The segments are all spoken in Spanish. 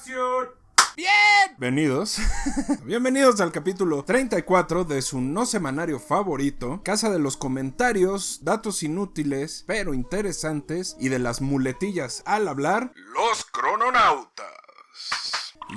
¡Acción! Bienvenidos. Bienvenidos al capítulo 34 de su no semanario favorito, casa de los comentarios, datos inútiles pero interesantes y de las muletillas al hablar, los crononautas.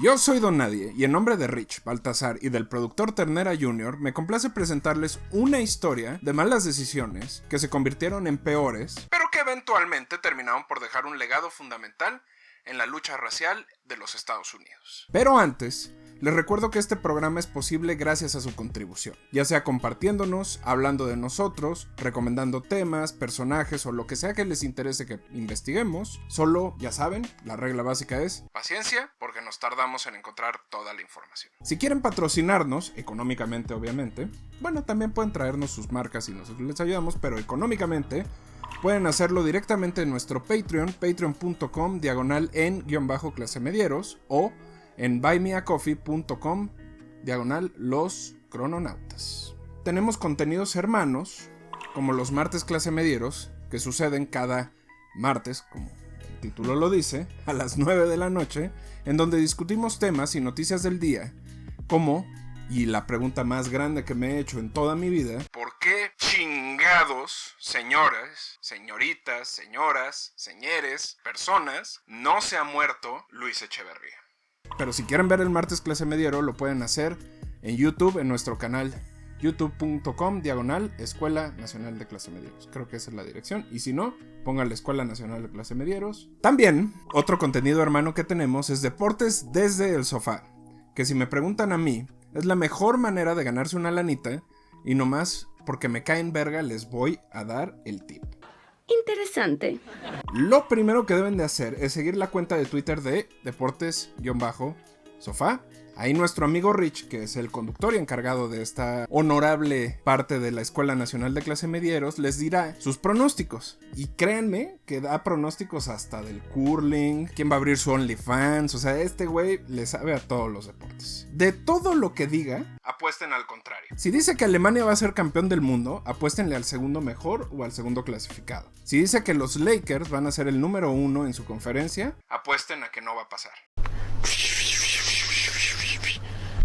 Yo soy Don Nadie y en nombre de Rich, Baltasar y del productor Ternera Jr. me complace presentarles una historia de malas decisiones que se convirtieron en peores, pero que eventualmente terminaron por dejar un legado fundamental en la lucha racial de los Estados Unidos. Pero antes, les recuerdo que este programa es posible gracias a su contribución, ya sea compartiéndonos, hablando de nosotros, recomendando temas, personajes o lo que sea que les interese que investiguemos. Solo, ya saben, la regla básica es paciencia, porque nos tardamos en encontrar toda la información. Si quieren patrocinarnos, económicamente obviamente, bueno, también pueden traernos sus marcas y nosotros les ayudamos, pero económicamente pueden hacerlo directamente en nuestro Patreon, patreon.com/en-clasemedieros o en buymeacoffee.com/los crononautas. Tenemos contenidos hermanos, como los martes clasemedieros, que suceden cada martes, como el título lo dice, a las 9 de la noche, en donde discutimos temas y noticias del día, como, y la pregunta más grande que me he hecho en toda mi vida, ¿por qué chingados, señoras, señoritas, señoras, señores, personas, no se ha muerto Luis Echeverría? Pero si quieren ver el martes clasemediero, lo pueden hacer en YouTube, en nuestro canal youtube.com/Escuela Nacional de Clasemedieros. Creo que esa es la dirección, y si no, pongan la Escuela Nacional de Clasemedieros. También, otro contenido hermano que tenemos es Deportes desde el sofá, que si me preguntan a mí, es la mejor manera de ganarse una lanita, y nomás porque me caen verga les voy a dar el tip. Interesante. Lo primero que deben de hacer es seguir la cuenta de Twitter de Deportes-Sofá. Ahí nuestro amigo Rich, que es el conductor y encargado de esta honorable parte de la Escuela Nacional de Clasemedieros, les dirá sus pronósticos. Y créanme que da pronósticos hasta del curling, quién va a abrir su OnlyFans, o sea, este güey le sabe a todos los deportes. De todo lo que diga, apuesten al contrario. Si dice que Alemania va a ser campeón del mundo, apuéstenle al segundo mejor o al segundo clasificado. Si dice que los Lakers van a ser el número 1 en su conferencia, apuesten a que no va a pasar.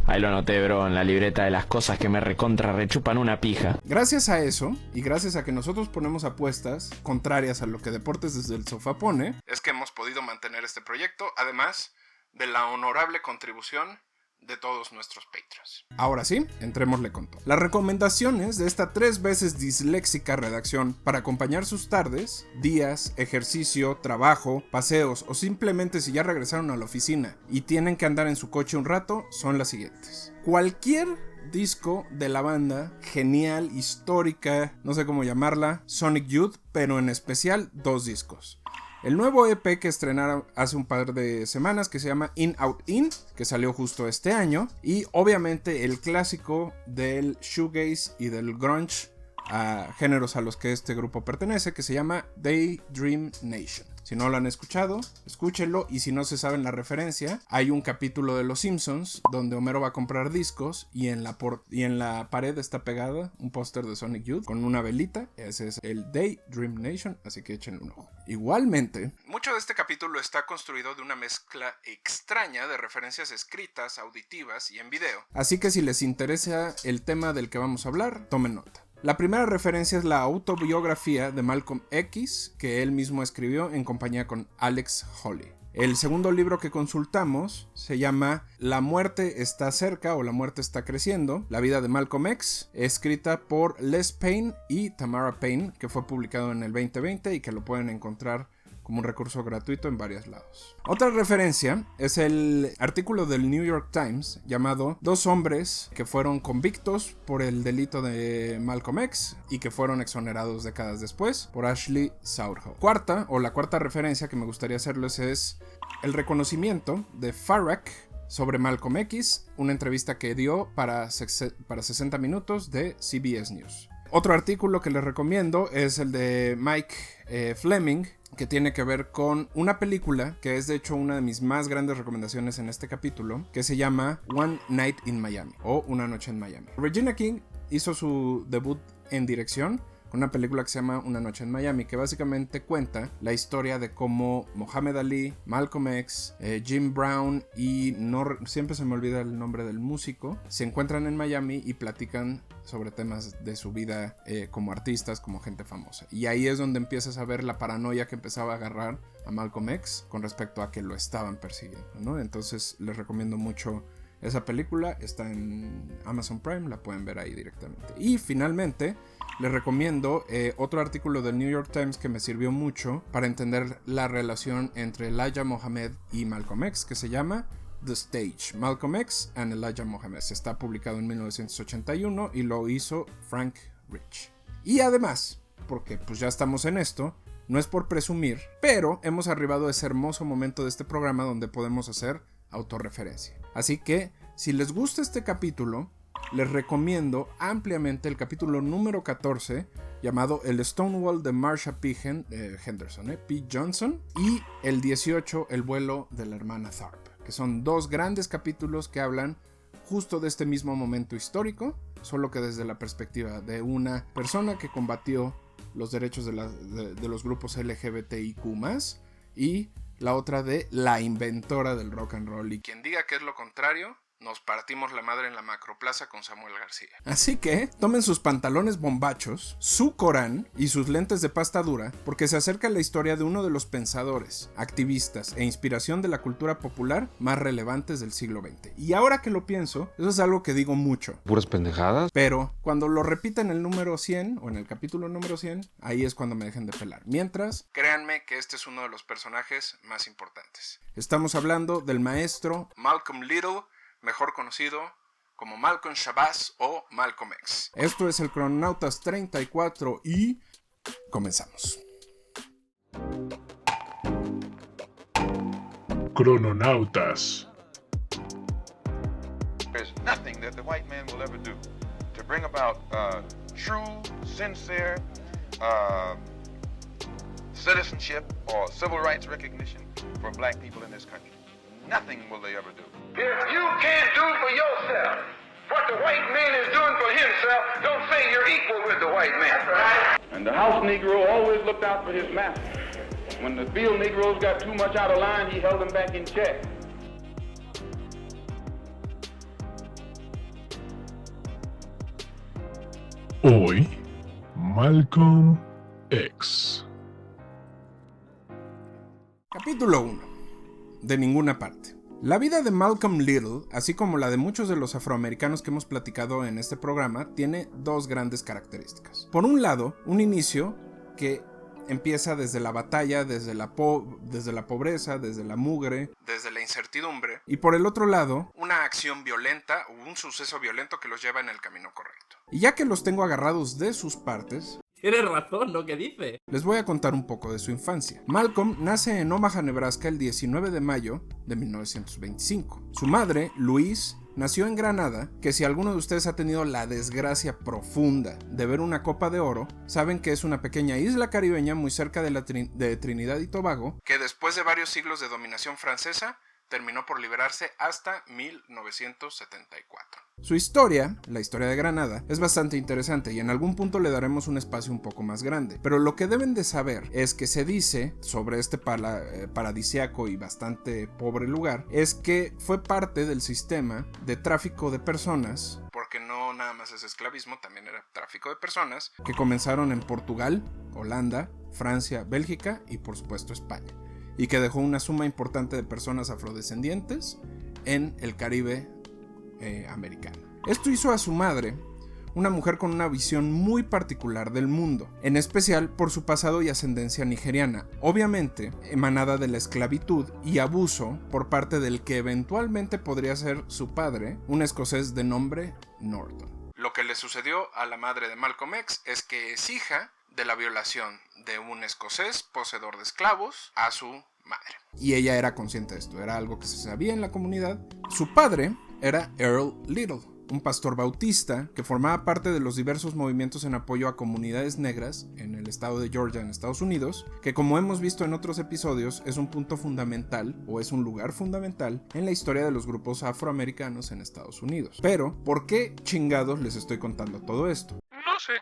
Ahí lo anoté, bro, en la libreta de las cosas que me rechupan una pija. Gracias a eso, y gracias a que nosotros ponemos apuestas contrarias a lo que Deportes desde el Sofá pone, es que hemos podido mantener este proyecto, además de la honorable contribución de todos nuestros Patreons. Ahora sí, entrémosle con todo. Las recomendaciones de esta 3 veces disléxica redacción para acompañar sus tardes, días, ejercicio, trabajo, paseos o simplemente si ya regresaron a la oficina y tienen que andar en su coche un rato son las siguientes. Cualquier disco de la banda, genial, histórica, no sé cómo llamarla, Sonic Youth, pero en especial 2 discos. El nuevo EP que estrenaron hace un par de semanas, que se llama In Out In, que salió justo este año, y obviamente el clásico del shoegaze y del grunge, géneros a los que este grupo pertenece, que se llama Daydream Nation. Si no lo han escuchado, escúchenlo, y si no se saben la referencia, hay un capítulo de Los Simpsons donde Homero va a comprar discos y en la pared está pegada un póster de Sonic Youth con una velita. Ese es el Daydream Nation, así que échenle un ojo. Igualmente, mucho de este capítulo está construido de una mezcla extraña de referencias escritas, auditivas y en video. Así que si les interesa el tema del que vamos a hablar, tomen nota. La primera referencia es la autobiografía de Malcolm X, que él mismo escribió en compañía con Alex Haley. El segundo libro que consultamos se llama La muerte está cerca o La muerte está creciendo, la vida de Malcolm X, escrita por Les Payne y Tamara Payne, que fue publicado en el 2020 y que lo pueden encontrar como un recurso gratuito en varios lados. Otra referencia es el artículo del New York Times llamado 2 hombres que fueron convictos por el delito de Malcolm X y que fueron exonerados décadas después por Ashley Sourhouse. La cuarta referencia que me gustaría hacerles es el reconocimiento de Farrak sobre Malcolm X, una entrevista que dio para 60 minutos de CBS News. Otro artículo que les recomiendo es el de Mike Fleming, que tiene que ver con una película que es de hecho una de mis más grandes recomendaciones en este capítulo, que se llama One Night in Miami o Una noche en Miami. Regina King hizo su debut en dirección con una película que se llama Una noche en Miami, que básicamente cuenta la historia de cómo Muhammad Ali, Malcolm X, Jim Brown y siempre se me olvida el nombre del músico, se encuentran en Miami y platican sobre temas de su vida como artistas, como gente famosa. Y ahí es donde empiezas a ver la paranoia que empezaba a agarrar a Malcolm X con respecto a que lo estaban persiguiendo, ¿no? Entonces les recomiendo mucho esa película, está en Amazon Prime, la pueden ver ahí directamente. Y finalmente les recomiendo otro artículo del New York Times que me sirvió mucho para entender la relación entre Elijah Muhammad y Malcolm X, que se llama The Stage, Malcolm X and Elijah Muhammad. Está publicado en 1981 y lo hizo Frank Rich. Y además, porque pues ya estamos en esto, no es por presumir, pero hemos arribado a ese hermoso momento de este programa donde podemos hacer autorreferencia. Así que, si les gusta este capítulo, les recomiendo ampliamente el capítulo número 14, llamado El Stonewall de Marsha P. Henderson, P. Johnson, y el 18, El vuelo de la hermana Tharp, que son dos grandes capítulos que hablan justo de este mismo momento histórico, solo que desde la perspectiva de una persona que combatió los derechos de los grupos LGBTIQ+, y la otra de la inventora del rock and roll. Y quien diga que es lo contrario, nos partimos la madre en la Macroplaza con Samuel García. Así que tomen sus pantalones bombachos, su Corán y sus lentes de pasta dura, porque se acerca la historia de uno de los pensadores, activistas e inspiración de la cultura popular más relevantes del siglo XX. Y ahora que lo pienso, eso es algo que digo mucho. Puras pendejadas. Pero cuando lo repita en el número 100 o en el capítulo número 100, ahí es cuando me dejen de pelar. Mientras, créanme que este es uno de los personajes más importantes. Estamos hablando del maestro Malcolm Little, mejor conocido como Malcolm Shabazz o Malcolm X. Esto es el Crononautas 34 y comenzamos. Crononautas. There's nothing that the white man will ever do to bring about true, sincere citizenship or civil rights recognition for black people in this country. Nothing will they ever do. If you can't do for yourself what the white man is doing for himself, don't say you're equal with the white man. That's right. And the house Negro always looked out for his master. When the field Negroes got too much out of line, he held them back in check. Hoy, Malcolm X. Capítulo 1. De ninguna parte. La vida de Malcolm Little, así como la de muchos de los afroamericanos que hemos platicado en este programa, tiene dos grandes características. Por un lado, un inicio que empieza desde la batalla, desde la pobreza, desde la mugre, desde la incertidumbre. Y por el otro lado, una acción violenta o un suceso violento que los lleva en el camino correcto. Y ya que los tengo agarrados de sus partes, tienes razón lo que dice. les voy a contar un poco de su infancia. Malcolm nace en Omaha, Nebraska, el 19 de mayo de 1925. Su madre, Louise, nació en Granada, que si alguno de ustedes ha tenido la desgracia profunda de ver una Copa de Oro, saben que es una pequeña isla caribeña muy cerca de Trinidad y Tobago, que después de varios siglos de dominación francesa, terminó por liberarse hasta 1974. Su historia, la historia de Granada, es bastante interesante y en algún punto le daremos un espacio un poco más grande. Pero lo que deben de saber es que se dice sobre este paradisíaco y bastante pobre lugar, es que fue parte del sistema de tráfico de personas, porque no nada más es esclavismo, también era tráfico de personas, que comenzaron en Portugal, Holanda, Francia, Bélgica y por supuesto España, y que dejó una suma importante de personas afrodescendientes en el Caribe americano. Esto hizo a su madre una mujer con una visión muy particular del mundo, en especial por su pasado y ascendencia nigeriana, obviamente emanada de la esclavitud y abuso por parte del que eventualmente podría ser su padre, un escocés de nombre Norton. Lo que le sucedió a la madre de Malcolm X es que es hija de la violación de un escocés poseedor de esclavos a su madre. Y ella era consciente de esto, era algo que se sabía en la comunidad. Su padre era Earl Little, un pastor bautista que formaba parte de los diversos movimientos en apoyo a comunidades negras en el estado de Georgia, en Estados Unidos, que como hemos visto en otros episodios es un punto fundamental o es un lugar fundamental en la historia de los grupos afroamericanos en Estados Unidos. Pero, ¿por qué chingados les estoy contando todo esto? No sé.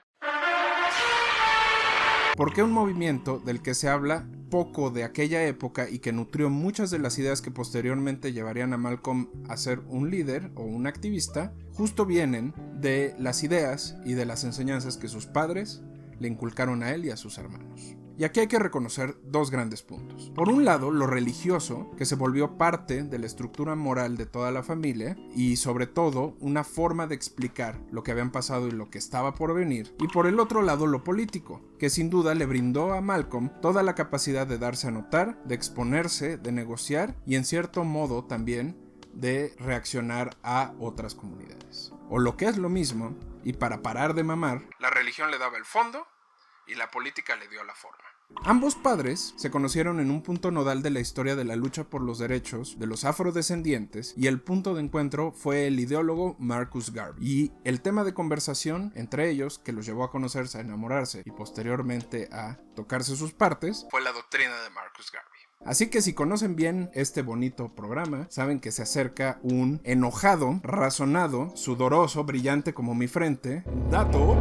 ¿Por qué un movimiento del que se habla poco de aquella época y que nutrió muchas de las ideas que posteriormente llevarían a Malcolm a ser un líder o un activista, justo vienen de las ideas y de las enseñanzas que sus padres le inculcaron a él y a sus hermanos? Y aquí hay que reconocer dos grandes puntos. Por un lado, lo religioso, que se volvió parte de la estructura moral de toda la familia y sobre todo una forma de explicar lo que habían pasado y lo que estaba por venir. Y por el otro lado, lo político, que sin duda le brindó a Malcolm toda la capacidad de darse a notar, de exponerse, de negociar y en cierto modo también de reaccionar a otras comunidades. O lo que es lo mismo, y para parar de mamar, la religión le daba el fondo y la política le dio la forma. Ambos padres se conocieron en un punto nodal de la historia de la lucha por los derechos de los afrodescendientes y el punto de encuentro fue el ideólogo Marcus Garvey. Y el tema de conversación entre ellos, que los llevó a conocerse, a enamorarse y posteriormente a tocarse sus partes, fue la doctrina de Marcus Garvey. Así que si conocen bien este bonito programa, saben que se acerca un enojado, razonado, sudoroso, brillante como mi frente, dato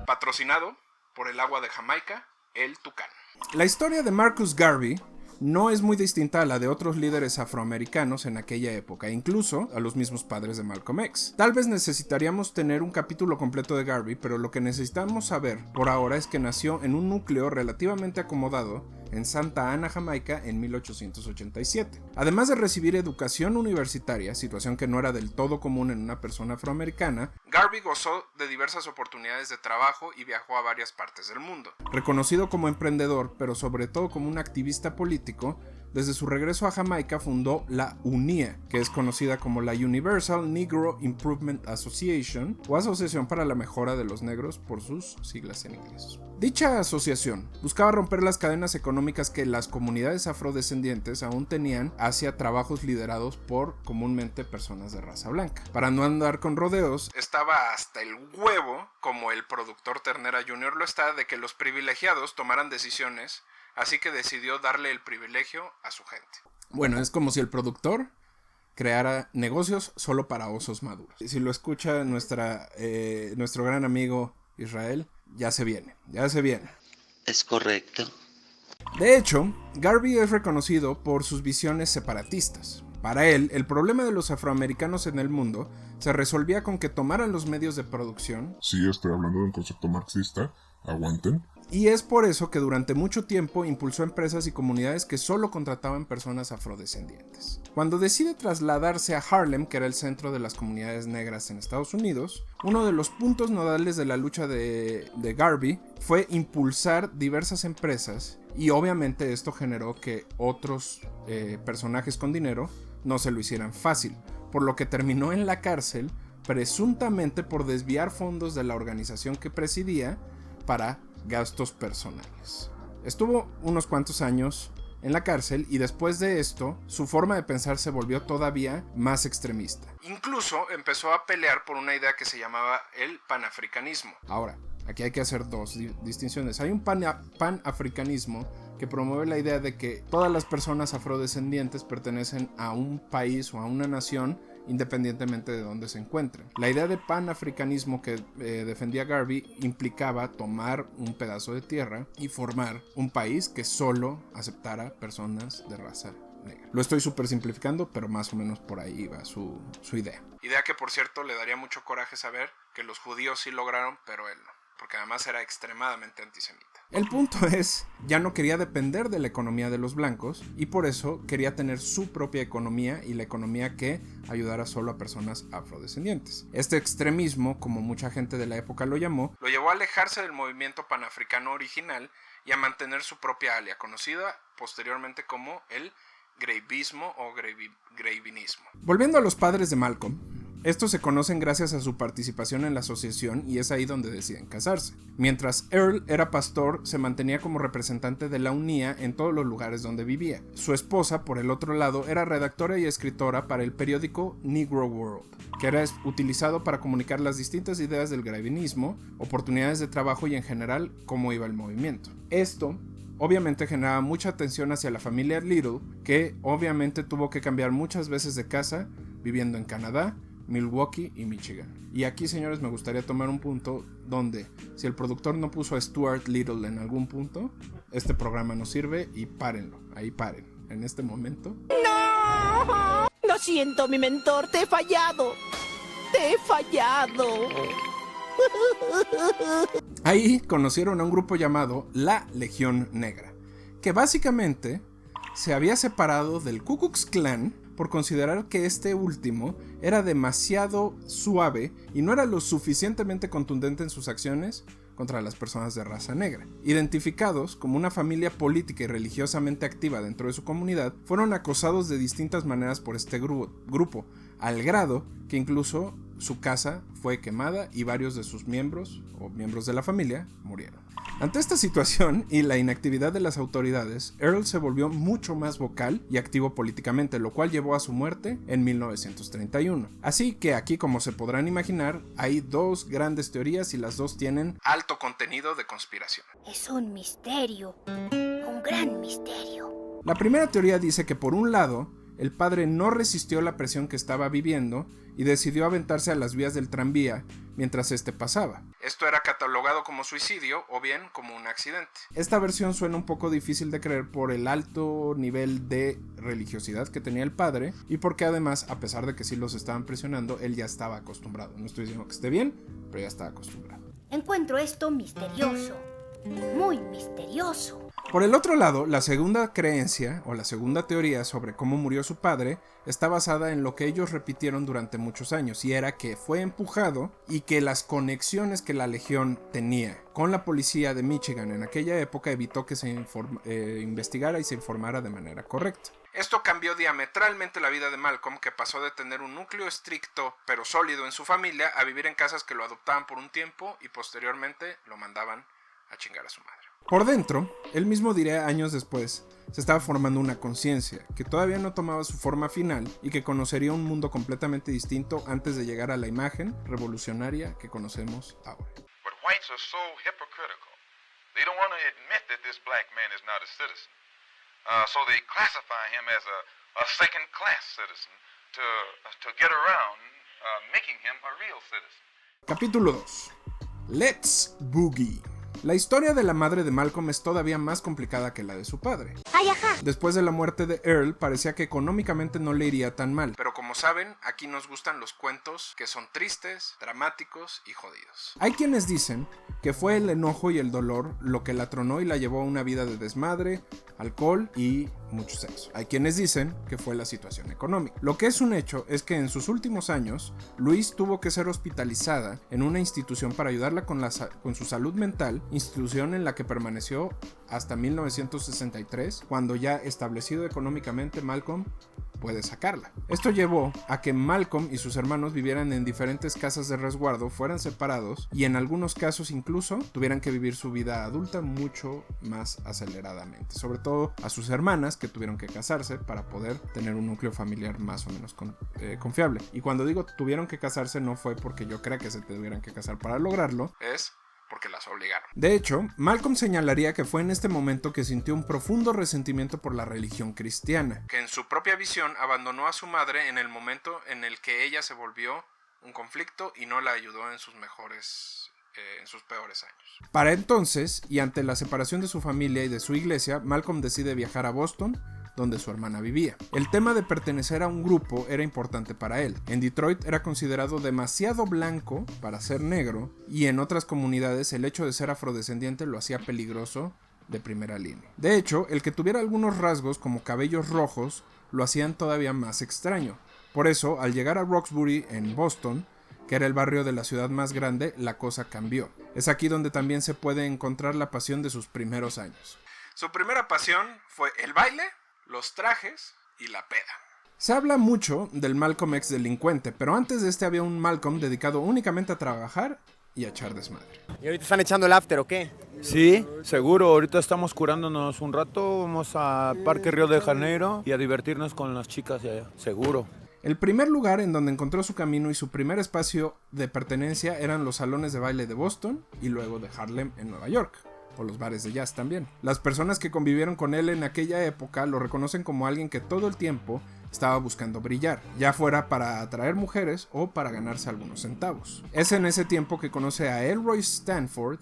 patrocinado por el agua de Jamaica, el Tucán. La historia de Marcus Garvey no es muy distinta a la de otros líderes afroamericanos en aquella época, incluso a los mismos padres de Malcolm X. Tal vez necesitaríamos tener un capítulo completo de Garvey, pero lo que necesitamos saber por ahora es que nació en un núcleo relativamente acomodado en Santa Ana, Jamaica, en 1887. Además de recibir educación universitaria, situación que no era del todo común en una persona afroamericana, Garvey gozó de diversas oportunidades de trabajo y viajó a varias partes del mundo. Reconocido como emprendedor, pero sobre todo como un activista político, desde su regreso a Jamaica fundó la UNIA, que es conocida como la Universal Negro Improvement Association, o Asociación para la Mejora de los Negros por sus siglas en inglés. Dicha asociación buscaba romper las cadenas económicas que las comunidades afrodescendientes aún tenían hacia trabajos liderados por comúnmente personas de raza blanca. Para no andar con rodeos, estaba hasta el huevo, como el productor Ternera Jr. lo está, de que los privilegiados tomaran decisiones, así que decidió darle el privilegio a su gente. Bueno, es como si el productor creara negocios solo para osos maduros. Si lo escucha nuestro gran amigo Israel, ya se viene. Es correcto. De hecho, Garvey es reconocido por sus visiones separatistas. Para él, el problema de los afroamericanos en el mundo se resolvía con que tomaran los medios de producción. Sí, estoy hablando de un concepto marxista. Aguanten. Y es por eso que durante mucho tiempo impulsó empresas y comunidades que solo contrataban personas afrodescendientes. Cuando decide trasladarse a Harlem, que era el centro de las comunidades negras en Estados Unidos, uno de los puntos nodales de la lucha de Garvey fue impulsar diversas empresas, y obviamente esto generó que otros personajes con dinero no se lo hicieran fácil, por lo que terminó en la cárcel presuntamente por desviar fondos de la organización que presidía para gastos personales. Estuvo unos cuantos años en la cárcel y después de esto su forma de pensar se volvió todavía más extremista. Incluso empezó a pelear por una idea que se llamaba el panafricanismo. Ahora, aquí hay que hacer dos distinciones. Hay un panafricanismo que promueve la idea de que todas las personas afrodescendientes pertenecen a un país o a una nación independientemente de dónde se encuentren. La idea de panafricanismo que defendía Garvey implicaba tomar un pedazo de tierra y formar un país que solo aceptara personas de raza negra. Lo estoy súper simplificando, pero más o menos por ahí va su idea. Idea que, por cierto, le daría mucho coraje saber que los judíos sí lograron, pero él no, porque además era extremadamente antisemita. El punto es, ya no quería depender de la economía de los blancos y por eso quería tener su propia economía y la economía que ayudara solo a personas afrodescendientes. Este extremismo, como mucha gente de la época lo llamó, lo llevó a alejarse del movimiento panafricano original y a mantener su propia alia, conocida posteriormente como el greibismo o greivinismo. Volviendo a los padres de Malcolm, estos se conocen gracias a su participación en la asociación y es ahí donde deciden casarse. Mientras Earl era pastor, se mantenía como representante de la UNIA en todos los lugares donde vivía. Su esposa, por el otro lado, era redactora y escritora para el periódico Negro World, que era utilizado para comunicar las distintas ideas del greivinismo, oportunidades de trabajo y en general cómo iba el movimiento. Esto obviamente generaba mucha atención hacia la familia Little, que obviamente tuvo que cambiar muchas veces de casa, viviendo en Canadá, Milwaukee y Michigan. Y aquí, señores, me gustaría tomar un punto donde, si el productor no puso a Stuart Little en algún punto, este programa no sirve y párenlo, ahí paren, en este momento. ¡No! Lo siento, mi mentor, te he fallado. Te he fallado. Ahí conocieron a un grupo llamado la Legión Negra, que básicamente se había separado del Ku Klux Klan por considerar que este último era demasiado suave y no era lo suficientemente contundente en sus acciones contra las personas de raza negra. Identificados como una familia política y religiosamente activa dentro de su comunidad, fueron acosados de distintas maneras por este grupo, al grado que incluso su casa fue quemada y varios de sus miembros o miembros de la familia murieron. Ante esta situación y la inactividad de las autoridades, Earl se volvió mucho más vocal y activo políticamente, lo cual llevó a su muerte en 1931. Así que aquí, como se podrán imaginar, hay dos grandes teorías y las dos tienen alto contenido de conspiración. Es un misterio, un gran misterio. La primera teoría dice que, por un lado, el padre no resistió la presión que estaba viviendo y decidió aventarse a las vías del tranvía mientras este pasaba. Esto era catalogado como suicidio o bien como un accidente. Esta versión suena un poco difícil de creer por el alto nivel de religiosidad que tenía el padre y porque además, a pesar de que sí los estaban presionando, él ya estaba acostumbrado. No estoy diciendo que esté bien, pero ya estaba acostumbrado. Encuentro esto misterioso, muy misterioso. Por el otro lado, la segunda creencia o la segunda teoría sobre cómo murió su padre está basada en lo que ellos repitieron durante muchos años, y era que fue empujado y que las conexiones que la Legión tenía con la policía de Michigan en aquella época evitó que se investigara y se informara de manera correcta. Esto cambió diametralmente la vida de Malcolm, que pasó de tener un núcleo estricto pero sólido en su familia a vivir en casas que lo adoptaban por un tiempo y posteriormente lo mandaban a chingar a su madre. Por dentro, él mismo diría años después, se estaba formando una conciencia que todavía no tomaba su forma final y que conocería un mundo completamente distinto antes de llegar a la imagen revolucionaria que conocemos ahora. But whites are so hypocritical. They don't want to admit that this black man is not a citizen. So they classify him as a second-class citizen to get around making him a real citizen. Capítulo 2. Let's Boogie. La historia de la madre de Malcolm es todavía más complicada que la de su padre. ¡Ay, ajá! Después de la muerte de Earl, parecía que económicamente no le iría tan mal. Pero como saben, aquí nos gustan los cuentos que son tristes, dramáticos y jodidos. Hay quienes dicen que fue el enojo y el dolor lo que la tronó y la llevó a una vida de desmadre, alcohol y mucho sexo. Hay quienes dicen que fue la situación económica. Lo que es un hecho es que en sus últimos años, Louise tuvo que ser hospitalizada en una institución para ayudarla con su salud mental, institución en la que permaneció hasta 1963, cuando ya establecido económicamente Malcolm puede sacarla. Esto llevó a que Malcolm y sus hermanos vivieran en diferentes casas de resguardo, fueran separados y en algunos casos incluso tuvieran que vivir su vida adulta mucho más aceleradamente, sobre todo a sus hermanas, que tuvieron que casarse para poder tener un núcleo familiar más o menos confiable. Y cuando digo tuvieron que casarse, no fue porque yo crea que se tuvieran que casar para lograrlo, es porque las obligaron. De hecho, Malcolm señalaría que fue en este momento que sintió un profundo resentimiento por la religión cristiana, que en su propia visión abandonó a su madre en el momento en el que ella se volvió un conflicto y no la ayudó en sus peores años. Para entonces, y ante la separación de su familia y de su iglesia, Malcolm decide viajar a Boston, donde su hermana vivía. El tema de pertenecer a un grupo era importante para él. En Detroit era considerado demasiado blanco para ser negro, y en otras comunidades el hecho de ser afrodescendiente lo hacía peligroso de primera línea. De hecho, el que tuviera algunos rasgos como cabellos rojos lo hacían todavía más extraño. Por eso, al llegar a Roxbury en Boston, que era el barrio de la ciudad más grande, la cosa cambió. Es aquí donde también se puede encontrar la pasión de sus primeros años. Su primera pasión fue el baile, los trajes y la peda. Se habla mucho del Malcolm ex delincuente, pero antes de este había un Malcolm dedicado únicamente a trabajar y a echar desmadre. ¿Y ahorita están echando el after o qué? Sí, seguro. Ahorita estamos curándonos un rato, vamos a Parque Río de Janeiro y a divertirnos con las chicas de allá, seguro. El primer lugar en donde encontró su camino y su primer espacio de pertenencia eran los salones de baile de Boston y luego de Harlem en Nueva York. O los bares de jazz también. Las personas que convivieron con él en aquella época lo reconocen como alguien que todo el tiempo estaba buscando brillar, ya fuera para atraer mujeres o para ganarse algunos centavos. Es en ese tiempo que conoce a Elroy Stanford,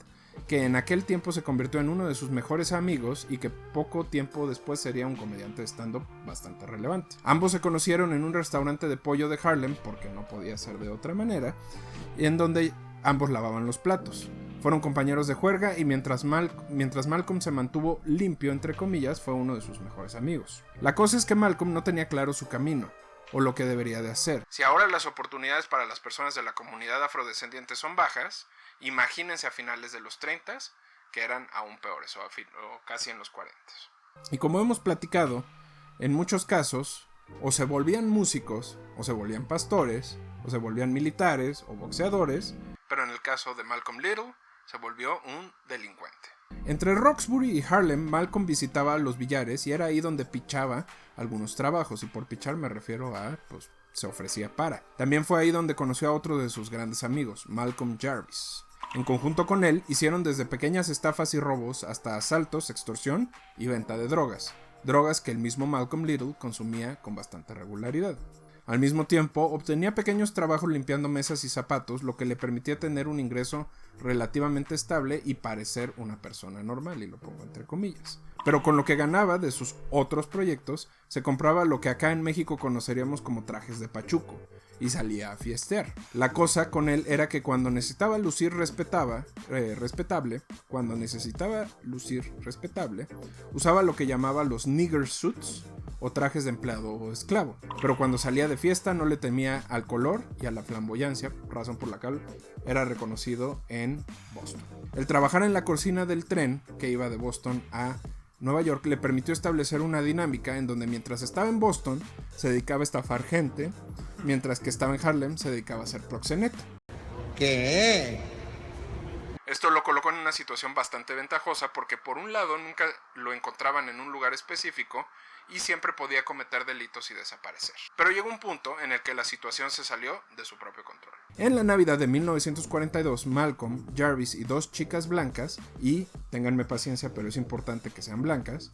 que en aquel tiempo se convirtió en uno de sus mejores amigos y que poco tiempo después sería un comediante de stand-up bastante relevante. Ambos se conocieron en un restaurante de pollo de Harlem, porque no podía ser de otra manera, en donde ambos lavaban los platos. Fueron compañeros de juerga y mientras Malcolm se mantuvo limpio, entre comillas, fue uno de sus mejores amigos. La cosa es que Malcolm no tenía claro su camino, o lo que debería de hacer. Si ahora las oportunidades para las personas de la comunidad afrodescendiente son bajas, imagínense a finales de los 30s, que eran aún peores, o casi en los 40s. Y como hemos platicado, en muchos casos, o se volvían músicos, o se volvían pastores, o se volvían militares, o boxeadores, pero en el caso de Malcolm Little, se volvió un delincuente. Entre Roxbury y Harlem, Malcolm visitaba los billares y era ahí donde pichaba algunos trabajos, y por pichar me refiero a, se ofrecía para. También fue ahí donde conoció a otro de sus grandes amigos, Malcolm Jarvis. En conjunto con él, hicieron desde pequeñas estafas y robos hasta asaltos, extorsión y venta de drogas. Drogas que el mismo Malcolm Little consumía con bastante regularidad. Al mismo tiempo, obtenía pequeños trabajos limpiando mesas y zapatos, lo que le permitía tener un ingreso relativamente estable y parecer una persona normal, y lo pongo entre comillas. Pero con lo que ganaba de sus otros proyectos, se compraba lo que acá en México conoceríamos como trajes de pachuco, y salía a fiestear. La cosa con él era que cuando necesitaba lucir respetable, usaba lo que llamaba los nigger suits, o trajes de empleado o esclavo. Pero cuando salía de fiesta no le temía al color y a la flamboyancia, razón por la cual era reconocido en Boston. El trabajar en la cocina del tren que iba de Boston a Nueva York le permitió establecer una dinámica en donde mientras estaba en Boston se dedicaba a estafar gente, mientras que estaba en Harlem se dedicaba a ser proxeneta. ¿Qué? Esto lo colocó en una situación bastante ventajosa porque por un lado nunca lo encontraban en un lugar específico y siempre podía cometer delitos y desaparecer. Pero llegó un punto en el que la situación se salió de su propio control. En la Navidad de 1942, Malcolm, Jarvis y dos chicas blancas, y ténganme paciencia pero es importante que sean blancas,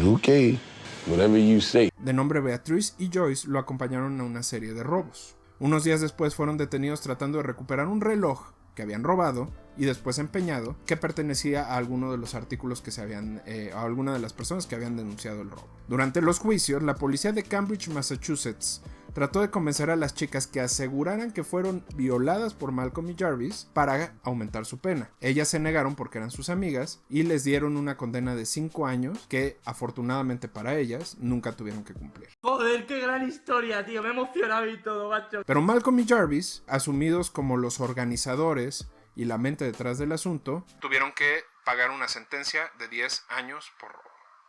Okay, whatever you say, de nombre Beatrice y Joyce, lo acompañaron a una serie de robos. Unos días después fueron detenidos tratando de recuperar un reloj que habían robado y después empeñado, que pertenecía a alguno de los artículos que se habían, a alguna de las personas que habían denunciado el robo. Durante los juicios, la policía de Cambridge, Massachusetts, trató de convencer a las chicas que aseguraran que fueron violadas por Malcolm y Jarvis para aumentar su pena. Ellas se negaron porque eran sus amigas y les dieron una condena de 5 años que, afortunadamente para ellas, nunca tuvieron que cumplir. Joder, qué gran historia, tío, me he emocionado y todo, macho. Pero Malcolm y Jarvis, asumidos como los organizadores y la mente detrás del asunto, tuvieron que pagar una sentencia de 10 años por robo.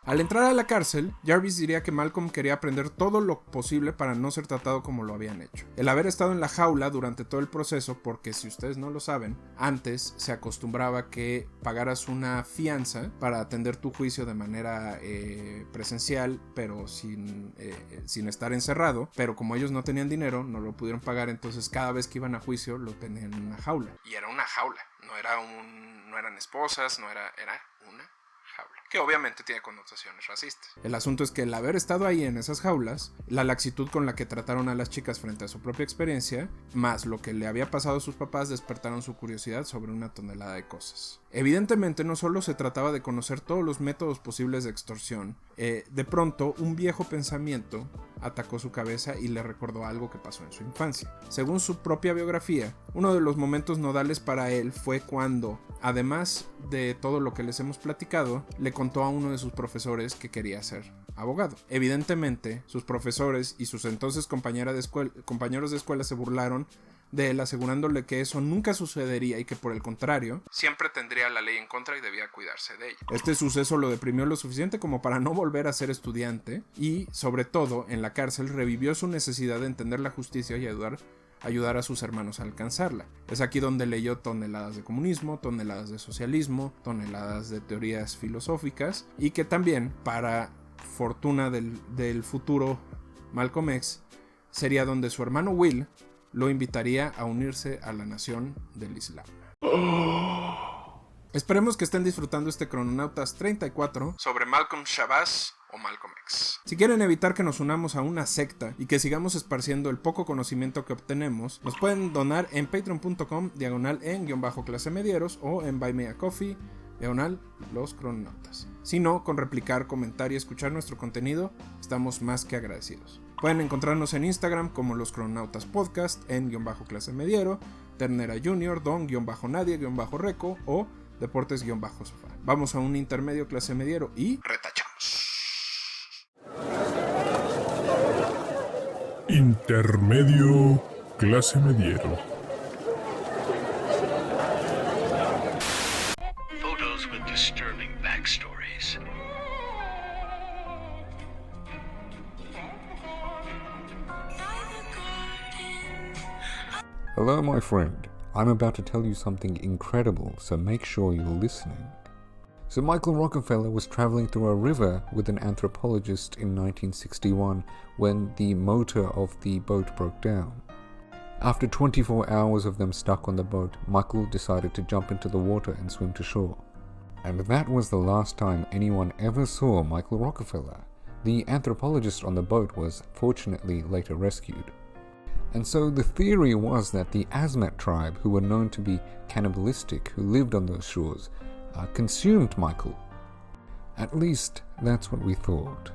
Al entrar a la cárcel, Jarvis diría que Malcolm quería aprender todo lo posible para no ser tratado como lo habían hecho. El haber estado en la jaula durante todo el proceso, porque si ustedes no lo saben, antes se acostumbraba que pagaras una fianza para atender tu juicio de manera presencial, pero sin estar encerrado. Pero como ellos no tenían dinero, no lo pudieron pagar, entonces cada vez que iban a juicio lo tenían en una jaula. Y era una jaula, no eran esposas, era una jaula, que obviamente tiene connotaciones racistas. El asunto es que el haber estado ahí en esas jaulas, la laxitud con la que trataron a las chicas frente a su propia experiencia, más lo que le había pasado a sus papás, despertaron su curiosidad sobre una tonelada de cosas. Evidentemente no solo se trataba de conocer todos los métodos posibles de extorsión, de pronto un viejo pensamiento atacó su cabeza y le recordó algo que pasó en su infancia. Según su propia biografía, uno de los momentos nodales para él fue cuando, además de todo lo que les hemos platicado, le contó a uno de sus profesores que quería ser abogado. Evidentemente, sus profesores y sus entonces compañeros de escuela se burlaron de él, asegurándole que eso nunca sucedería y que por el contrario, siempre tendría la ley en contra y debía cuidarse de ella. Este suceso lo deprimió lo suficiente como para no volver a ser estudiante y, sobre todo, en la cárcel revivió su necesidad de entender la justicia y ayudar a sus hermanos a alcanzarla. Es aquí donde leyó toneladas de comunismo, toneladas de socialismo, toneladas de teorías filosóficas y que también, para fortuna del futuro Malcolm X, sería donde su hermano Will lo invitaría a unirse a la nación del Islam. Esperemos que estén disfrutando este Crononautas 34 sobre Malcolm Shabazz o Malcolm X. Si quieren evitar que nos unamos a una secta y que sigamos esparciendo el poco conocimiento que obtenemos, nos pueden donar en patreon.com/en-clasemedieros o en Buy Me a Coffee /Los Crononautas. Si no, con replicar, comentar y escuchar nuestro contenido, estamos más que agradecidos. Pueden encontrarnos en Instagram como Los Crononautas Podcast, en-clasemediero, Ternera Junior, Don-Nadie-Reco o Deportes-Sofá. Vamos a un intermedio clase mediero y retachamos. Intermedio clase mediero. Photos with disturbing backstories. Hello, my friend. I'm about to tell you something incredible, so make sure you're listening. So Michael Rockefeller was traveling through a river with an anthropologist in 1961 when the motor of the boat broke down. After 24 hours of them stuck on the boat, Michael decided to jump into the water and swim to shore. And that was the last time anyone ever saw Michael Rockefeller. The anthropologist on the boat was fortunately later rescued. And so the theory was that the Asmat tribe, who were known to be cannibalistic, who lived on those shores, consumed Michael. At least, that's what we thought.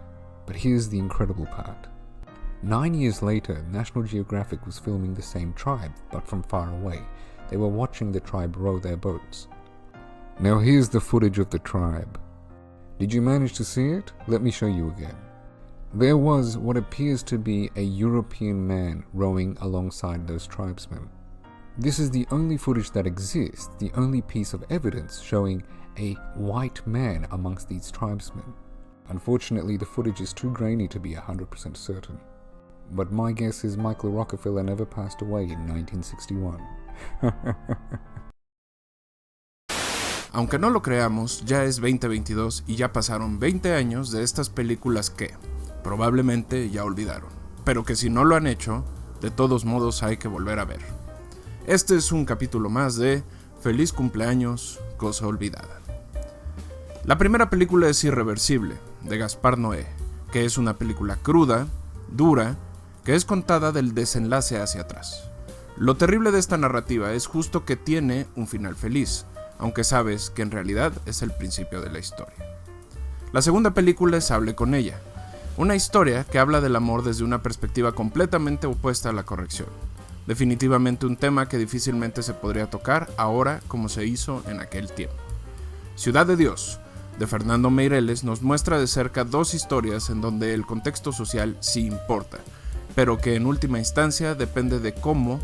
But here's the incredible part. 9 years later, National Geographic was filming the same tribe, but from far away. They were watching the tribe row their boats. Now here's the footage of the tribe. Did you manage to see it? Let me show you again. There was what appears to be a European man rowing alongside those tribesmen. This is the only footage that exists, the only piece of evidence showing a white man amongst these tribesmen. Unfortunately, the footage is too grainy to be 100% certain. But my guess is Michael Rockefeller never passed away in 1961. Aunque no lo creamos, ya es 2022 y ya pasaron 20 años de estas películas que probablemente ya olvidaron, pero que si no lo han hecho, de todos modos hay que volver a ver. Este es un capítulo más de Feliz Cumpleaños, Cosa Olvidada. La primera película es Irreversible, de Gaspar Noé, que es una película cruda, dura, que es contada del desenlace hacia atrás. Lo terrible de esta narrativa es justo que tiene un final feliz, aunque sabes que en realidad es el principio de la historia. La segunda película es Hable con ella, una historia que habla del amor desde una perspectiva completamente opuesta a la corrección. Definitivamente un tema que difícilmente se podría tocar ahora como se hizo en aquel tiempo. Ciudad de Dios, de Fernando Meireles, nos muestra de cerca dos historias en donde el contexto social sí importa, pero que en última instancia depende de cómo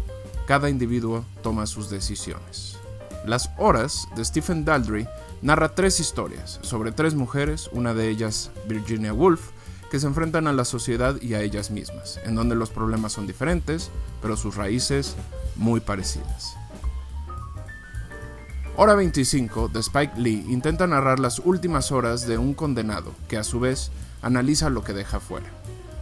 cada individuo toma sus decisiones. Las Horas, de Stephen Daldry, narra tres historias sobre tres mujeres, una de ellas Virginia Woolf, que se enfrentan a la sociedad y a ellas mismas, en donde los problemas son diferentes, pero sus raíces muy parecidas. Hora 25, de Spike Lee, intenta narrar las últimas horas de un condenado, que a su vez analiza lo que deja fuera,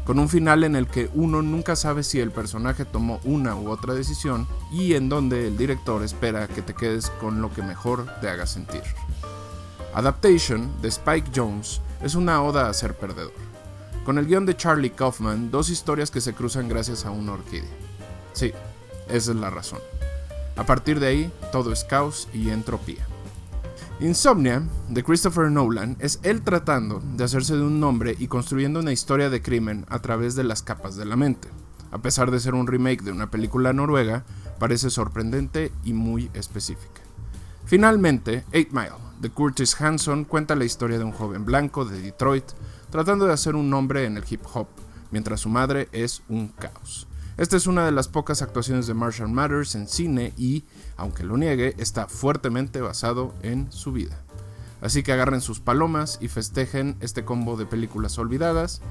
con un final en el que uno nunca sabe si el personaje tomó una u otra decisión y en donde el director espera que te quedes con lo que mejor te haga sentir. Adaptation, de Spike Jonze, es una oda a ser perdedor. Con el guión de Charlie Kaufman, dos historias que se cruzan gracias a una orquídea. Sí, esa es la razón. A partir de ahí, todo es caos y entropía. Insomnia, de Christopher Nolan, es él tratando de hacerse de un nombre y construyendo una historia de crimen a través de las capas de la mente. A pesar de ser un remake de una película noruega, parece sorprendente y muy específica. Finalmente, 8 Mile, de Curtis Hanson, cuenta la historia de un joven blanco de Detroit tratando de hacer un nombre en el hip hop, mientras su madre es un caos. Esta es una de las pocas actuaciones de Marshall Mathers en cine y, aunque lo niegue, está fuertemente basado en su vida. Así que agarren sus palomas y festejen este combo de películas olvidadas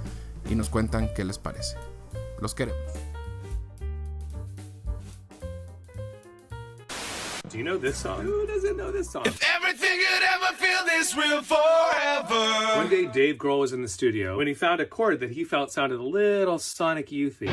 y nos cuentan qué les parece. Los queremos. Do you know this song? Who doesn't know this song? If everything could ever feel this real forever. One day Dave Grohl was in the studio when he found a chord that he felt sounded a little Sonic Youth-y.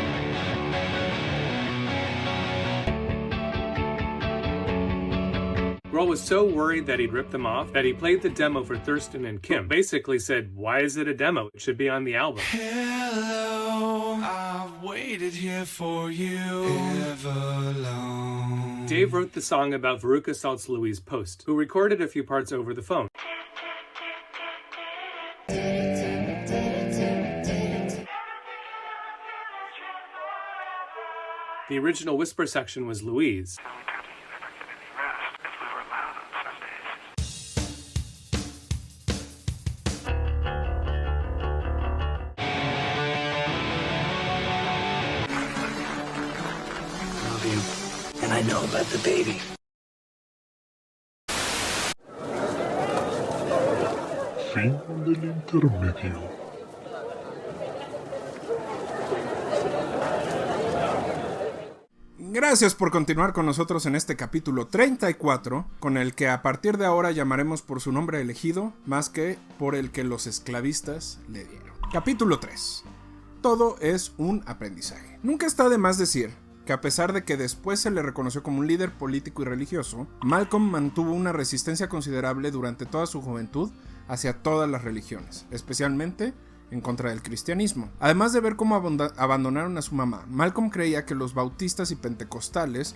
Grohl Grohl was so worried that he'd rip them off that he played the demo for Thurston and Kim. Basically said, why is it a demo? It should be on the album. Hello, I've waited here for you ever long. Dave wrote the song about Veruca Salt's Louise Post, who recorded a few parts over the phone. The original whisper section was Louise. And I know about the baby. Fin del intermedio. Gracias por continuar con nosotros en este capítulo 34, con el que a partir de ahora llamaremos por su nombre elegido, más que por el que los esclavistas le dieron. Capítulo 3. Todo es un aprendizaje. Nunca está de más decir que a pesar de que después se le reconoció como un líder político y religioso, Malcolm mantuvo una resistencia considerable durante toda su juventud hacia todas las religiones, especialmente en contra del cristianismo. Además de ver cómo abandonaron a su mamá, Malcolm creía que los bautistas y pentecostales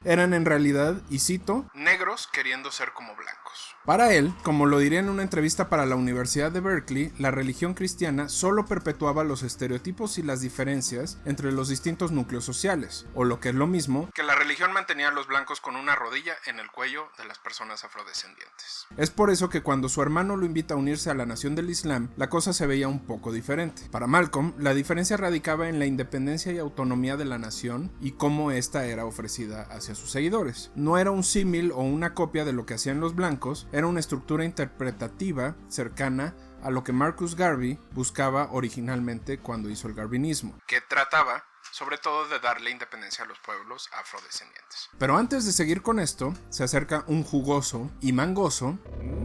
eran en realidad, y cito, negros queriendo ser como blancos. Para él, como lo diría en una entrevista para la Universidad de Berkeley, la religión cristiana solo perpetuaba los estereotipos y las diferencias entre los distintos núcleos sociales, o lo que es lo mismo, que la religión mantenía a los blancos con una rodilla en el cuello de las personas afrodescendientes. Es por eso que cuando su hermano lo invita a unirse a la Nación del Islam, la cosa se veía un poco diferente. Para Malcolm, la diferencia radicaba en la independencia y autonomía de la nación y cómo esta era ofrecida hacia sus seguidores. No era un símil o una copia de lo que hacían los blancos, era una estructura interpretativa cercana a lo que Marcus Garvey buscaba originalmente cuando hizo el garvinismo, que trataba sobre todo de darle independencia a los pueblos afrodescendientes. Pero antes de seguir con esto, se acerca un jugoso y mangoso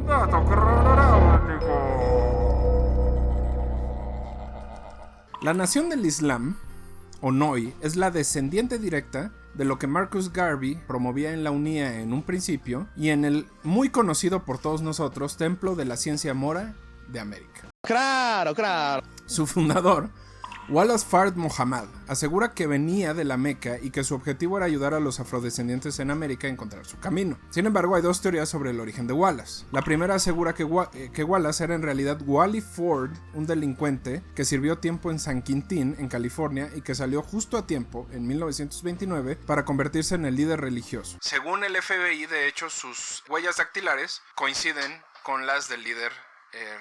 dato cronológico. La Nación del Islam, o NOI, es la descendiente directa de lo que Marcus Garvey promovía en la UNIA en un principio y en el muy conocido por todos nosotros Templo de la Ciencia Mora de América. Claro. Su fundador, Wallace Fard Muhammad, asegura que venía de la Meca y que su objetivo era ayudar a los afrodescendientes en América a encontrar su camino. Sin embargo, hay dos teorías sobre el origen de Wallace. La primera asegura que Wallace era en realidad Wally Ford, un delincuente que sirvió tiempo en San Quintín, en California, y que salió justo a tiempo, en 1929, para convertirse en el líder religioso. Según el FBI, de hecho, sus huellas dactilares coinciden con las del líder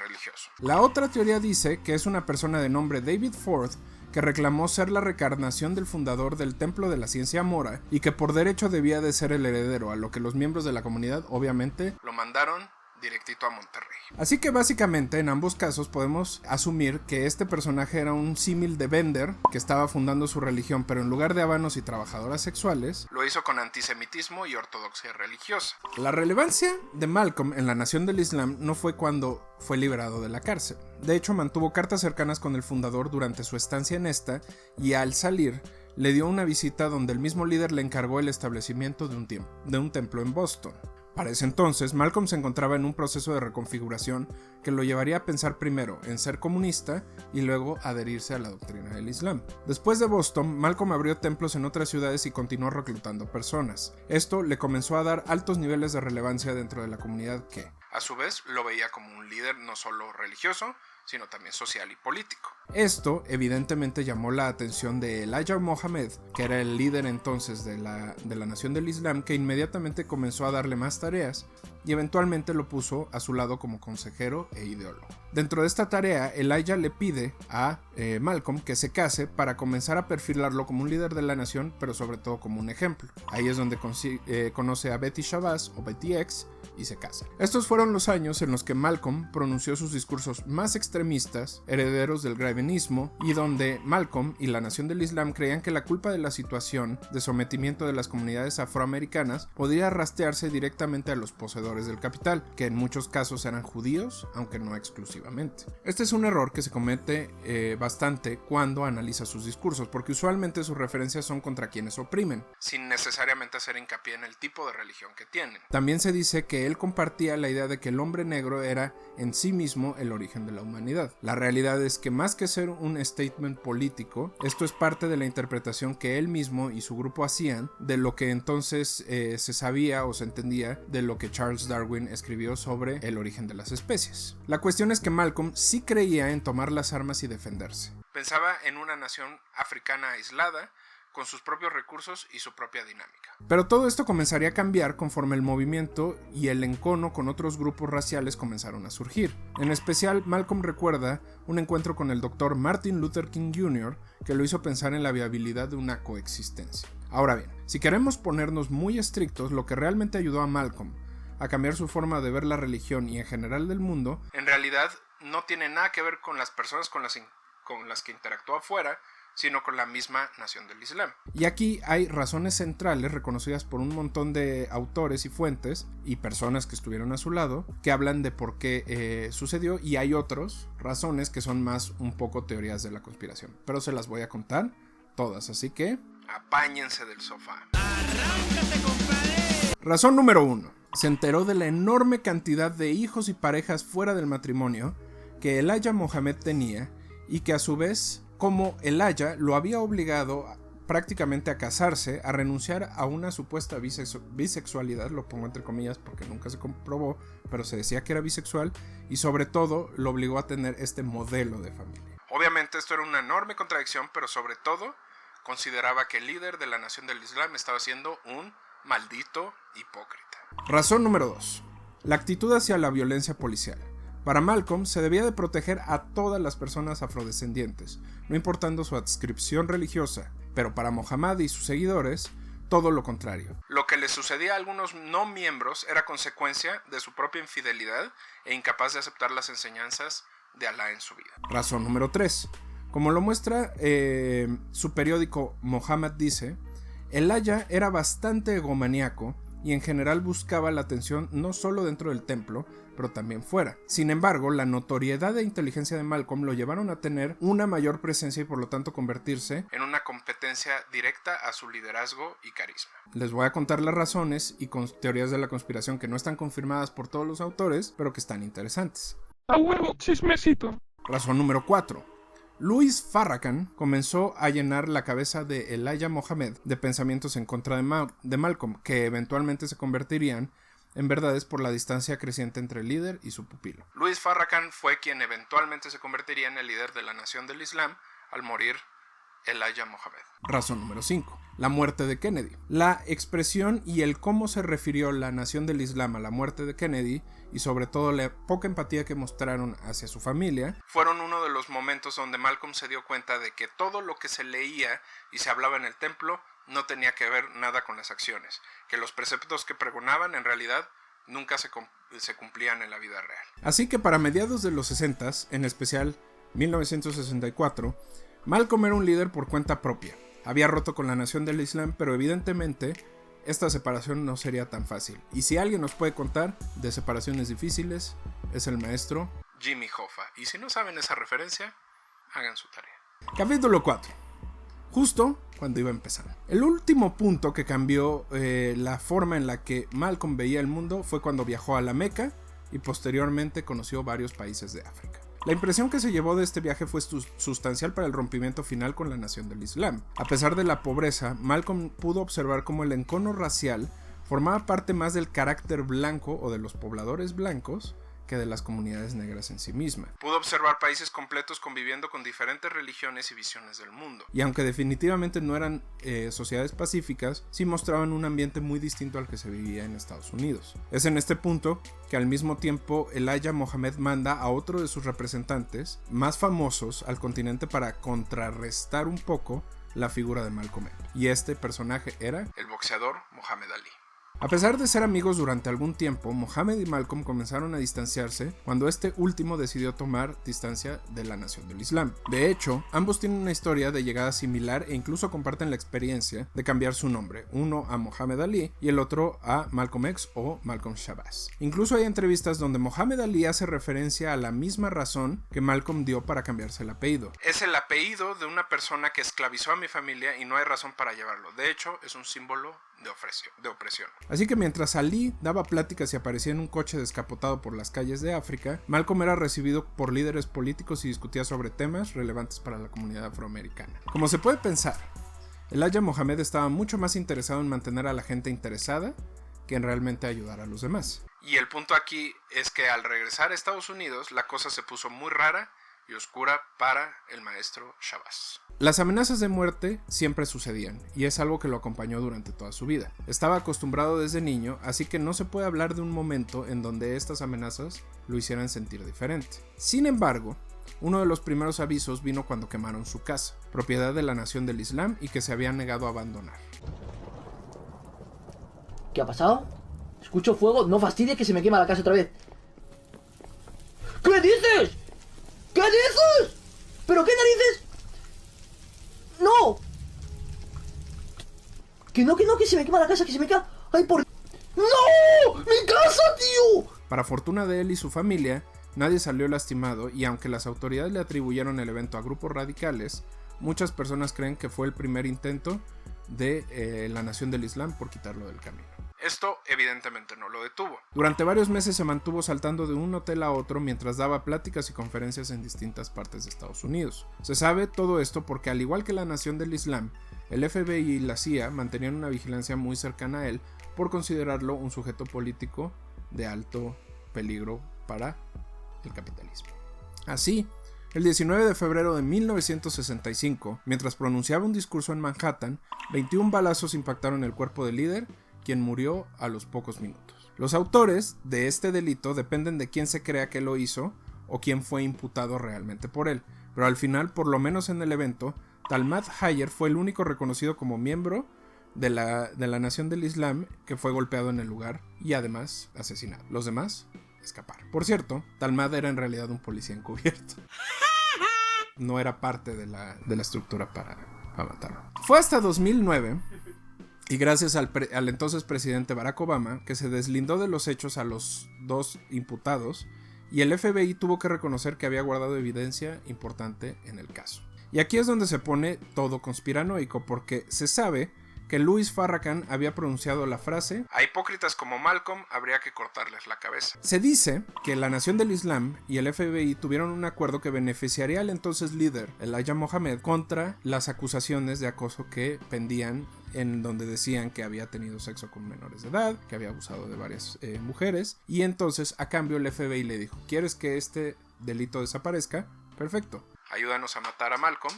religioso. La otra teoría dice que es una persona de nombre David Ford que reclamó ser la reencarnación del fundador del Templo de la Ciencia Mora y que por derecho debía de ser el heredero, a lo que los miembros de la comunidad obviamente lo mandaron directito a Monterrey. Así que básicamente en ambos casos podemos asumir que este personaje era un símil de Bender que estaba fundando su religión, pero en lugar de habanos y trabajadoras sexuales, lo hizo con antisemitismo y ortodoxia religiosa. La relevancia de Malcolm en la Nación del Islam no fue cuando fue liberado de la cárcel. De hecho, mantuvo cartas cercanas con el fundador durante su estancia en esta y al salir le dio una visita donde el mismo líder le encargó el establecimiento de un templo en Boston. Para ese entonces, Malcolm se encontraba en un proceso de reconfiguración que lo llevaría a pensar primero en ser comunista y luego adherirse a la doctrina del Islam. Después de Boston, Malcolm abrió templos en otras ciudades y continuó reclutando personas. Esto le comenzó a dar altos niveles de relevancia dentro de la comunidad que, a su vez, lo veía como un líder no solo religioso, sino también social y político. Esto evidentemente llamó la atención de Elijah Muhammad, que era el líder entonces de la Nación del Islam, que inmediatamente comenzó a darle más tareas y eventualmente lo puso a su lado como consejero e ideólogo. Dentro de esta tarea, Elijah le pide a Malcolm que se case para comenzar a perfilarlo como un líder de la nación, pero sobre todo como un ejemplo. Ahí es donde conoce a Betty Shabazz o Betty X y se casan. Estos fueron los años en los que Malcolm pronunció sus discursos más extremistas, herederos del garvinismo, y donde Malcolm y la Nación del Islam creían que la culpa de la situación de sometimiento de las comunidades afroamericanas podía rastrearse directamente a los poseedores poseedores del capital, que en muchos casos eran judíos, aunque no exclusivamente. Este es un error que se comete bastante cuando analiza sus discursos, porque usualmente sus referencias son contra quienes oprimen, sin necesariamente hacer hincapié en el tipo de religión que tienen. También se dice que él compartía la idea de que el hombre negro era en sí mismo el origen de la humanidad. La realidad es que más que ser un statement político, esto es parte de la interpretación que él mismo y su grupo hacían de lo que entonces se sabía o se entendía de lo que Charles Darwin escribió sobre el origen de las especies. La cuestión es que Malcolm sí creía en tomar las armas y defenderse. Pensaba en una nación africana aislada, con sus propios recursos y su propia dinámica. Pero todo esto comenzaría a cambiar conforme el movimiento y el encono con otros grupos raciales comenzaron a surgir. En especial, Malcolm recuerda un encuentro con el Dr. Martin Luther King Jr. que lo hizo pensar en la viabilidad de una coexistencia. Ahora bien, si queremos ponernos muy estrictos, lo que realmente ayudó a Malcolm a cambiar su forma de ver la religión y en general del mundo, en realidad no tiene nada que ver con las personas con las que interactuó afuera, sino con la misma nación del Islam. Y aquí hay razones centrales reconocidas por un montón de autores y fuentes y personas que estuvieron a su lado que hablan de por qué sucedió, y hay otras razones que son más un poco teorías de la conspiración, pero se las voy a contar todas, así que apáñense del sofá. ¡Arráncate, compadre! Razón número 1. Se enteró de la enorme cantidad de hijos y parejas fuera del matrimonio que Elijah Muhammad tenía, y que a su vez, como Elijah lo había obligado prácticamente a casarse, a renunciar a una supuesta bisexualidad, lo pongo entre comillas porque nunca se comprobó, pero se decía que era bisexual, y sobre todo lo obligó a tener este modelo de familia. Obviamente esto era una enorme contradicción, pero sobre todo consideraba que el líder de la nación del Islam estaba siendo un maldito hipócrita. Razón número 2. La actitud hacia la violencia policial. Para Malcolm se debía de proteger a todas las personas afrodescendientes, no importando su adscripción religiosa, pero para Muhammad y sus seguidores, todo lo contrario. Lo que le sucedía a algunos no miembros era consecuencia de su propia infidelidad e incapaz de aceptar las enseñanzas de Alá en su vida. Razón número 3. Como lo muestra su periódico Muhammad dice, Elijah era bastante egomaníaco y en general buscaba la atención no solo dentro del templo, pero también fuera. Sin embargo, la notoriedad e inteligencia de Malcolm lo llevaron a tener una mayor presencia y por lo tanto convertirse en una competencia directa a su liderazgo y carisma. Les voy a contar las razones y con teorías de la conspiración que no están confirmadas por todos los autores, pero que están interesantes. ¡A huevo, chismecito! Razón número 4. Louis Farrakhan comenzó a llenar la cabeza de Elijah Muhammad de pensamientos en contra de Malcolm, que eventualmente se convertirían en verdades por la distancia creciente entre el líder y su pupilo. Louis Farrakhan fue quien eventualmente se convertiría en el líder de la nación del Islam al morir Elijah Muhammad. Razón número 5. La muerte de Kennedy. La expresión y el cómo se refirió la nación del Islam a la muerte de Kennedy, y sobre todo la poca empatía que mostraron hacia su familia, fueron uno de los momentos donde Malcolm se dio cuenta de que todo lo que se leía y se hablaba en el templo no tenía que ver nada con las acciones, que los preceptos que pregonaban en realidad nunca se cumplían en la vida real. Así que para mediados de los 60s, en especial 1964, Malcolm era un líder por cuenta propia. Había roto con la nación del Islam, pero evidentemente esta separación no sería tan fácil. Y si alguien nos puede contar de separaciones difíciles, es el maestro Jimmy Hoffa. Y si no saben esa referencia, hagan su tarea. Capítulo 4. Justo cuando iba empezando. El último punto que cambió la forma en la que Malcolm veía el mundo fue cuando viajó a la Meca y posteriormente conoció varios países de África. La impresión que se llevó de este viaje fue sustancial para el rompimiento final con la nación del Islam. A pesar de la pobreza, Malcolm pudo observar cómo el encono racial formaba parte más del carácter blanco o de los pobladores blancos que de las comunidades negras en sí misma. Pudo observar países completos conviviendo con diferentes religiones y visiones del mundo. Y aunque definitivamente no eran sociedades pacíficas, sí mostraban un ambiente muy distinto al que se vivía en Estados Unidos. Es en este punto que al mismo tiempo Elijah Muhammad manda a otro de sus representantes más famosos al continente para contrarrestar un poco la figura de Malcolm X. Y este personaje era el boxeador Muhammad Ali. A pesar de ser amigos durante algún tiempo, Mohammed y Malcolm comenzaron a distanciarse cuando este último decidió tomar distancia de la Nación del Islam. De hecho, ambos tienen una historia de llegada similar e incluso comparten la experiencia de cambiar su nombre, uno a Muhammad Ali y el otro a Malcolm X o Malcolm Shabazz. Incluso hay entrevistas donde Muhammad Ali hace referencia a la misma razón que Malcolm dio para cambiarse el apellido. Es el apellido de una persona que esclavizó a mi familia y no hay razón para llevarlo. De hecho, es un símbolo de opresión. Así que mientras Ali daba pláticas y aparecía en un coche descapotado por las calles de África, Malcolm era recibido por líderes políticos y discutía sobre temas relevantes para la comunidad afroamericana. Como se puede pensar, Elijah Muhammad estaba mucho más interesado en mantener a la gente interesada que en realmente ayudar a los demás. Y el punto aquí es que al regresar a Estados Unidos, la cosa se puso muy rara y oscura para el maestro Shabazz. Las amenazas de muerte siempre sucedían, y es algo que lo acompañó durante toda su vida. Estaba acostumbrado desde niño, así que no se puede hablar de un momento en donde estas amenazas lo hicieran sentir diferente. Sin embargo, uno de los primeros avisos vino cuando quemaron su casa, propiedad de la Nación del Islam y que se habían negado a abandonar. ¿Qué ha pasado? Escucho fuego, no fastidie que se me quema la casa otra vez. ¿Qué dices? ¿Qué dices? ¿Pero qué narices? ¡No! Que no, que se me quema la casa, que se me quema... ¡Ay, por... ¡No! ¡Mi casa, tío! Para fortuna de él y su familia, nadie salió lastimado y aunque las autoridades le atribuyeron el evento a grupos radicales, muchas personas creen que fue el primer intento de la Nación del Islam por quitarlo del camino. Esto evidentemente no lo detuvo. Durante varios meses se mantuvo saltando de un hotel a otro mientras daba pláticas y conferencias en distintas partes de Estados Unidos. Se sabe todo esto porque al igual que la Nación del Islam, el FBI y la CIA mantenían una vigilancia muy cercana a él por considerarlo un sujeto político de alto peligro para el capitalismo. Así, el 19 de febrero de 1965, mientras pronunciaba un discurso en Manhattan, 21 balazos impactaron el cuerpo del líder, quien murió a los pocos minutos. Los autores de este delito dependen de quién se crea que lo hizo o quién fue imputado realmente por él, pero al final, por lo menos en el evento, Talmat Hayer fue el único reconocido como miembro de la Nación del Islam que fue golpeado en el lugar y además asesinado. Los demás escaparon. Por cierto, Talmat era en realidad un policía encubierto. No era parte de la estructura para matarlo. Fue hasta 2009... y gracias al entonces presidente Barack Obama, que se deslindó de los hechos a los dos imputados, y el FBI tuvo que reconocer que había guardado evidencia importante en el caso. Y aquí es donde se pone todo conspiranoico, porque se sabe que Louis Farrakhan había pronunciado la frase: a hipócritas como Malcolm habría que cortarles la cabeza. Se dice que la Nación del Islam y el FBI tuvieron un acuerdo que beneficiaría al entonces líder Elijah Muhammad contra las acusaciones de acoso que pendían, en donde decían que había tenido sexo con menores de edad, que había abusado de varias mujeres, y entonces a cambio el FBI le dijo: ¿quieres que este delito desaparezca? Perfecto, ayúdanos a matar a Malcolm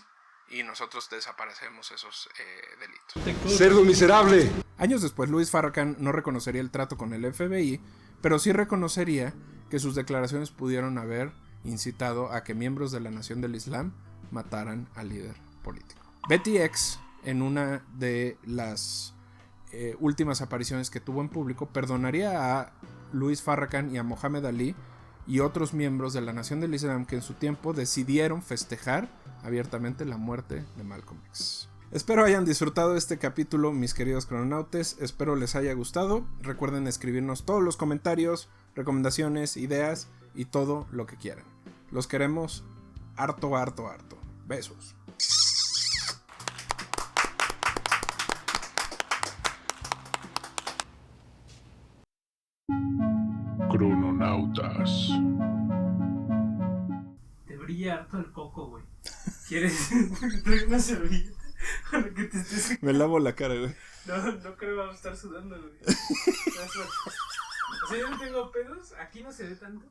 y nosotros desaparecemos esos delitos. ¡Cerdo miserable! Años después, Louis Farrakhan no reconocería el trato con el FBI, pero sí reconocería que sus declaraciones pudieron haber incitado a que miembros de la Nación del Islam mataran al líder político. Betty X, en una de las últimas apariciones que tuvo en público, perdonaría a Louis Farrakhan y a Muhammad Ali y otros miembros de la Nación del Islam que en su tiempo decidieron festejar abiertamente la muerte de Malcolm X. Espero hayan disfrutado este capítulo, mis queridos crononautes. Espero les haya gustado. Recuerden escribirnos todos los comentarios, recomendaciones, ideas y todo lo que quieran. Los queremos harto, harto, harto. Besos. Crononautas. Te brilla harto el coco, güey. ¿Quieres? Trae una servilleta para que te estés... Me lavo la cara, güey. No creo que vamos a estar sudando, güey. O sea, yo no tengo pedos. Aquí no se ve tanto.